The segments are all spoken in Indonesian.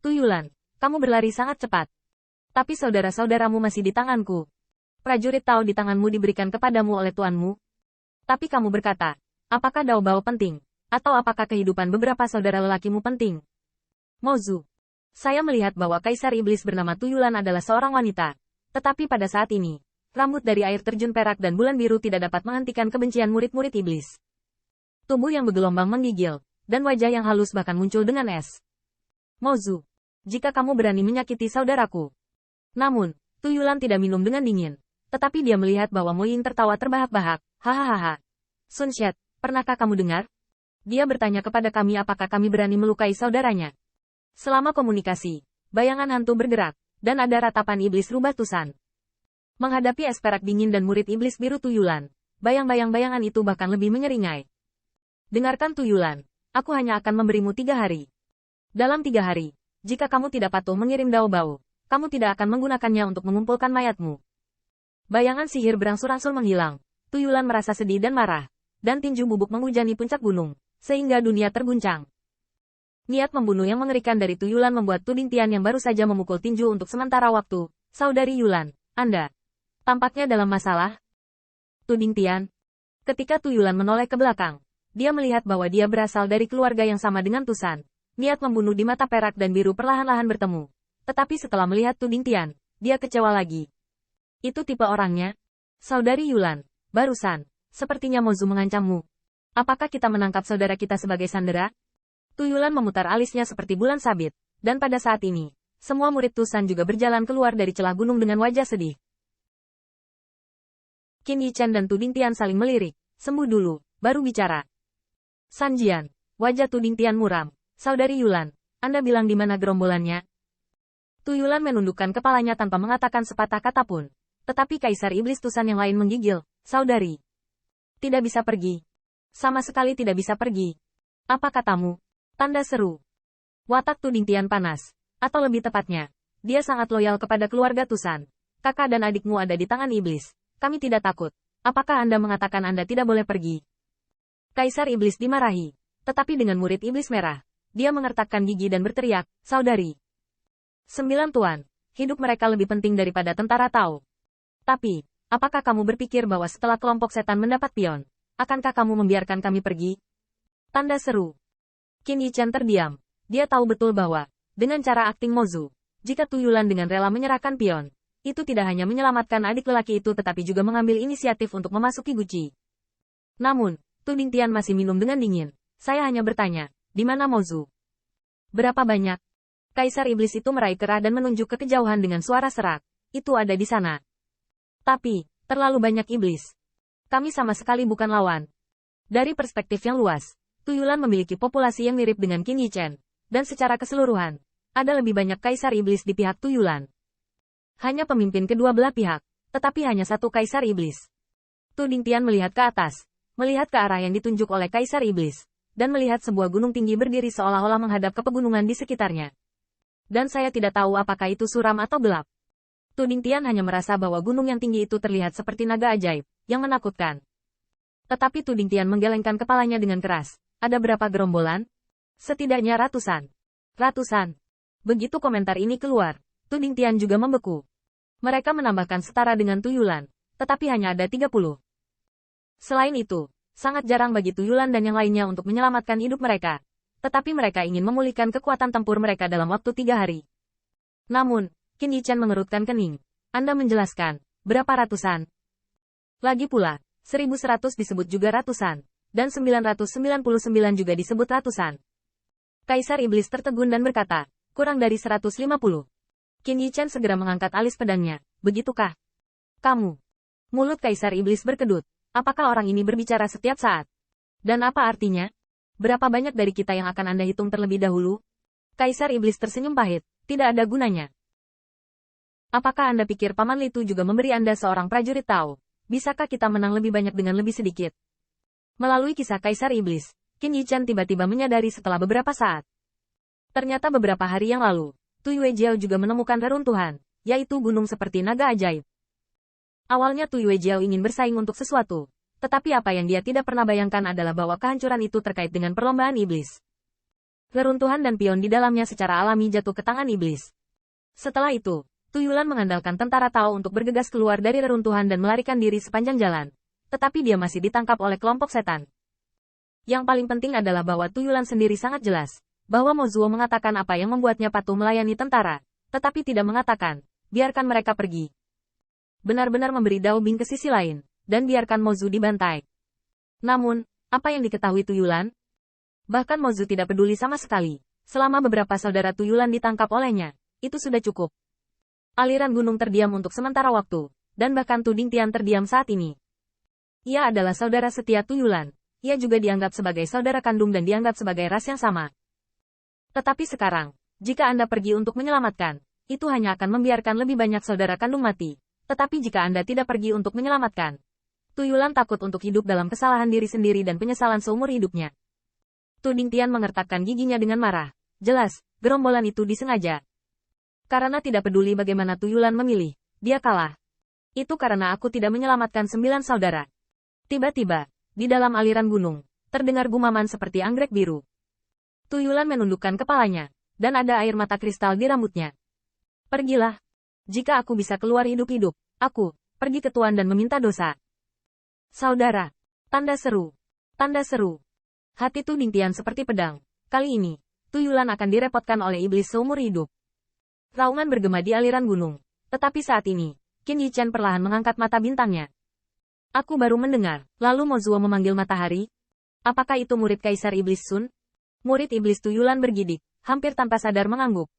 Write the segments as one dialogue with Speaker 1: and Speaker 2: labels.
Speaker 1: Tuyulan, kamu berlari sangat cepat. Tapi saudara-saudaramu masih di tanganku. Prajurit Tao di tanganmu diberikan kepadamu oleh tuanmu. Tapi kamu berkata, apakah Dao Bao penting? Atau apakah kehidupan beberapa saudara lelakimu penting? Mozu. Saya melihat bahwa Kaisar Iblis bernama Tuyulan adalah seorang wanita. Tetapi pada saat ini, rambut dari air terjun perak dan bulan biru tidak dapat menghentikan kebencian murid-murid iblis. Tubuh yang bergelombang menggigil, dan wajah yang halus bahkan muncul dengan es. Mozu. Jika kamu berani menyakiti saudaraku. Namun, Tuyulan tidak minum dengan dingin. Tetapi dia melihat bahwa Mo Ying tertawa terbahak-bahak. Hahaha. Sun Shet, pernahkah kamu dengar? Dia bertanya kepada kami apakah kami berani melukai saudaranya. Selama komunikasi, bayangan hantu bergerak, dan ada ratapan iblis rubah tusan. Menghadapi es perak dingin dan murid iblis biru Tuyulan, bayang-bayang bayangan itu bahkan lebih menyeringai. Dengarkan Tuyulan, aku hanya akan memberimu 3 hari. Dalam 3 hari, jika kamu tidak patuh mengirim Dao Bao, kamu tidak akan menggunakannya untuk mengumpulkan mayatmu. Bayangan sihir berangsur-angsur menghilang. Tuyulan merasa sedih dan marah, dan tinju bubuk menghujani puncak gunung, sehingga dunia terguncang. Niat membunuh yang mengerikan dari Tuyulan membuat Tuding Tian yang baru saja memukul tinju untuk sementara waktu. Saudari Yulan, Anda tampaknya dalam masalah. Tuding Tian. Ketika Tuyulan menoleh ke belakang, dia melihat bahwa dia berasal dari keluarga yang sama dengan Tusan. Niat membunuh di mata perak dan biru perlahan-lahan bertemu. Tetapi setelah melihat Tuding Tian, dia kecewa lagi. Itu tipe orangnya? Saudari Yulan, barusan, sepertinya Mozu mengancammu. Apakah kita menangkap saudara kita sebagai sandera? Tuyulan memutar alisnya seperti bulan sabit, dan pada saat ini, semua murid Tusan juga berjalan keluar dari celah gunung dengan wajah sedih. Qin Yichan dan Tuding Tian saling melirik. Sembuh dulu, baru bicara. Sanjian, wajah Tuding Tian muram. Saudari Yulan, Anda bilang di mana gerombolannya? Tuyulan menundukkan kepalanya tanpa mengatakan sepatah kata pun. Tetapi Kaisar Iblis Tusan yang lain menggigil. Saudari. Tidak bisa pergi. Sama sekali tidak bisa pergi. Apa katamu? Tanda seru. Watak Tuding Tian panas. Atau lebih tepatnya, dia sangat loyal kepada keluarga Tusan. Kakak dan adikmu ada di tangan iblis. Kami tidak takut. Apakah Anda mengatakan Anda tidak boleh pergi? Kaisar Iblis dimarahi. Tetapi dengan murid iblis merah, dia mengertakkan gigi dan berteriak, Saudari. 9 tuan, hidup mereka lebih penting daripada tentara Tao. Tapi, apakah kamu berpikir bahwa setelah kelompok setan mendapat pion, akankah kamu membiarkan kami pergi? Tanda seru. Qin Yichan terdiam. Dia tahu betul bahwa, dengan cara akting Mozu, jika Tuyulan dengan rela menyerahkan pion, itu tidak hanya menyelamatkan adik lelaki itu tetapi juga mengambil inisiatif untuk memasuki Guci. Namun, Tuding Tian masih minum dengan dingin. Saya hanya bertanya, di mana Mozu? Berapa banyak? Kaisar Iblis itu meraih kerah dan menunjuk ke kejauhan dengan suara serak. Itu ada di sana. Tapi, terlalu banyak iblis. Kami sama sekali bukan lawan. Dari perspektif yang luas, Tuyulan memiliki populasi yang mirip dengan Qin Yichan. Dan secara keseluruhan, ada lebih banyak Kaisar Iblis di pihak Tuyulan. Hanya pemimpin kedua belah pihak, tetapi hanya satu Kaisar Iblis. Tuding Tian melihat ke atas, melihat ke arah yang ditunjuk oleh Kaisar Iblis, dan melihat sebuah gunung tinggi berdiri seolah-olah menghadap ke pegunungan di sekitarnya. Dan saya tidak tahu apakah itu suram atau gelap. Tuding Tian hanya merasa bahwa gunung yang tinggi itu terlihat seperti naga ajaib, yang menakutkan. Tetapi Tuding Tian menggelengkan kepalanya dengan keras. Ada berapa gerombolan? Setidaknya ratusan. Ratusan. Begitu komentar ini keluar, Tuding Tian juga membeku. Mereka menambahkan setara dengan Tuyulan, tetapi hanya ada 30. Selain itu, sangat jarang bagi Tuyulan dan yang lainnya untuk menyelamatkan hidup mereka. Tetapi mereka ingin memulihkan kekuatan tempur mereka dalam waktu 3 hari. Namun, Qin Yichan mengerutkan kening. Anda menjelaskan, berapa ratusan? Lagi pula, 1100 disebut juga ratusan, dan 999 juga disebut ratusan. Kaisar Iblis tertegun dan berkata, kurang dari 150. Qin Yichan segera mengangkat alis pedangnya. Begitukah? Kamu. Mulut Kaisar Iblis berkedut. Apakah orang ini berbicara setiap saat? Dan apa artinya? Berapa banyak dari kita yang akan Anda hitung terlebih dahulu? Kaisar Iblis tersenyum pahit. Tidak ada gunanya. Apakah Anda pikir Paman Litu juga memberi Anda seorang prajurit Tao? Bisakah kita menang lebih banyak dengan lebih sedikit? Melalui kisah Kaisar Iblis, Qin Yichan tiba-tiba menyadari setelah beberapa saat. Ternyata beberapa hari yang lalu, Tuyue Jiao juga menemukan reruntuhan, yaitu gunung seperti naga ajaib. Awalnya Tuyue Jiao ingin bersaing untuk sesuatu, tetapi apa yang dia tidak pernah bayangkan adalah bahwa kehancuran itu terkait dengan perlombaan iblis. Reruntuhan dan pion di dalamnya secara alami jatuh ke tangan iblis. Setelah itu, Tuyulan mengandalkan tentara Tao untuk bergegas keluar dari reruntuhan dan melarikan diri sepanjang jalan. Tetapi dia masih ditangkap oleh kelompok setan. Yang paling penting adalah bahwa Tuyulan sendiri sangat jelas, bahwa Mozuo mengatakan apa yang membuatnya patuh melayani tentara, tetapi tidak mengatakan, biarkan mereka pergi. Benar-benar memberi Dao Bing ke sisi lain, dan biarkan Mozu dibantai. Namun, apa yang diketahui Tuyulan? Bahkan Mozu tidak peduli sama sekali. Selama beberapa saudara Tuyulan ditangkap olehnya, itu sudah cukup. Aliran gunung terdiam untuk sementara waktu, dan bahkan Tuding Tian terdiam saat ini. Ia adalah saudara setia Tuyulan. Ia juga dianggap sebagai saudara kandung dan dianggap sebagai ras yang sama. Tetapi sekarang, jika Anda pergi untuk menyelamatkan, itu hanya akan membiarkan lebih banyak saudara kandung mati. Tetapi jika Anda tidak pergi untuk menyelamatkan, Tuyulan takut untuk hidup dalam kesalahan diri sendiri dan penyesalan seumur hidupnya. Tuding Tian mengertakkan giginya dengan marah. Jelas, gerombolan itu disengaja. Karena tidak peduli bagaimana Tuyulan memilih, dia kalah. Itu karena aku tidak menyelamatkan 9 saudara. Tiba-tiba, di dalam aliran gunung, terdengar gumaman seperti anggrek biru. Tuyulan menundukkan kepalanya, dan ada air mata kristal di rambutnya. Pergilah. Jika aku bisa keluar hidup-hidup, aku pergi ke Tuan dan meminta dosa. Saudara. Tanda seru. Tanda seru. Hati Tuding Tian seperti pedang. Kali ini, Tuyulan akan direpotkan oleh iblis seumur hidup. Raungan bergema di aliran gunung. Tetapi saat ini, Qin Yichen perlahan mengangkat mata bintangnya. Aku baru mendengar, lalu Mozuo memanggil matahari. Apakah itu murid Kaisar Iblis Sun? Murid iblis Tuyulan bergidik, hampir tanpa sadar mengangguk.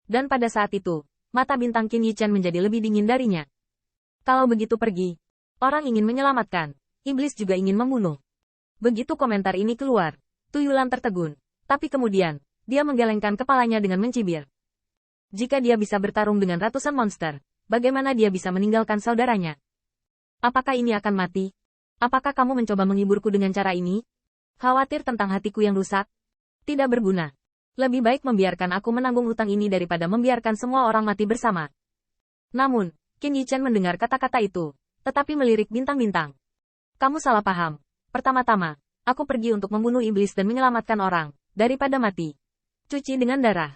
Speaker 1: Dan pada saat itu, mata bintang Qin Yichen menjadi lebih dingin darinya. Kalau begitu pergi. Orang ingin menyelamatkan. Iblis juga ingin membunuh. Begitu komentar ini keluar, Tuyulan tertegun. Tapi kemudian, dia menggelengkan kepalanya dengan mencibir. Jika dia bisa bertarung dengan ratusan monster, bagaimana dia bisa meninggalkan saudaranya? Apakah ini akan mati? Apakah kamu mencoba menghiburku dengan cara ini? Khawatir tentang hatiku yang rusak? Tidak berguna. Lebih baik membiarkan aku menanggung hutang ini daripada membiarkan semua orang mati bersama. Namun, Qin Yichen mendengar kata-kata itu, tetapi melirik bintang-bintang. Kamu salah paham. Pertama-tama, aku pergi untuk membunuh iblis dan menyelamatkan orang, daripada mati. Cuci dengan darah.